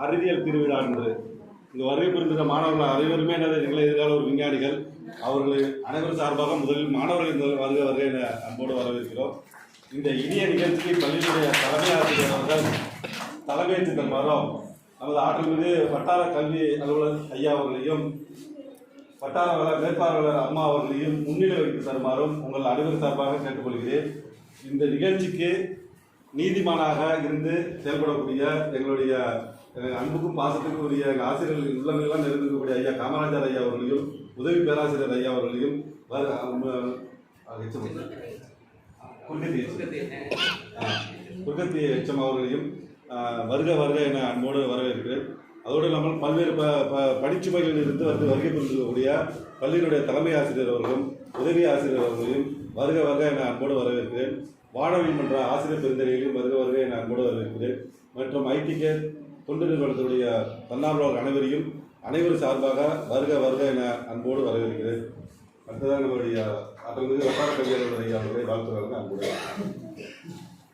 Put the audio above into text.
அறிவியல் திருவிழா என்று இங்கு வருகை புரிந்துள்ள மாணவர்கள் அனைவருமே நிகழ எதிர்கால ஒரு விஞ்ஞானிகள். அவர்கள் அனைவரும் சார்பாக முதலில் மாணவர்கள் வருகை என அன்போடு வரவேற்கிறோம். இந்த இனிய நிகழ்ச்சிக்கு பள்ளியினுடைய தலைமை ஆசிரியர் அவர்கள் தலைமையேற்று தருமாறும், நமது ஆற்றல் மீது வட்டார கல்வி அலுவலர் ஐயா அவர்களையும் வட்டார மேற்பார்வையாளர் அம்மா அவர்களையும் முன்னிலை வைத்து தருமாறும் உங்கள் அனைவரும் சார்பாக கேட்டுக்கொள்கிறேன். இந்த நிகழ்ச்சிக்கு நீதிமானாக இருந்து செயல்படக்கூடிய எங்களுடைய அன்புக்கும் பாசத்துக்கும் உரிய ஆசிரியர்கள் உள்ளங்கள்லாம் இருக்கக்கூடிய ஐயா காமராஜர் ஐயா அவர்களையும் உதவி பேராசிரியர் ஐயா அவர்களையும் குர்கத்தி எச்சம் அவர்களையும் வருக வருக என அன்போடு வரவேற்கிறேன். அதோடு இல்லாமல் பல்வேறு பணிச்சுமைகளில் இருந்து வருகை புரிந்திருக்கக்கூடிய பள்ளியினுடைய தலைமை ஆசிரியர் அவர்களும் உதவி ஆசிரியர் அவர்களையும் வருக வருக என அன்போடு வரவேற்கிறேன். வானவில் மன்ற ஆசிரியர் பெருந்தரைகளையும் வருக வருக என அன்போடு வரவேற்கிறேன். மற்றும் ஐடிகே தொண்டு நிறுவனத்துடைய தன்னார்வலர் அனைவரும் சார்பாக வருக வருக என அன்போடு வரவேற்கிறேன். அடுத்ததாக நம்முடைய வட்டார கல்வியாளர் ஐயா அவர்களை வாழ்த்துவார்கள் அன்போடு.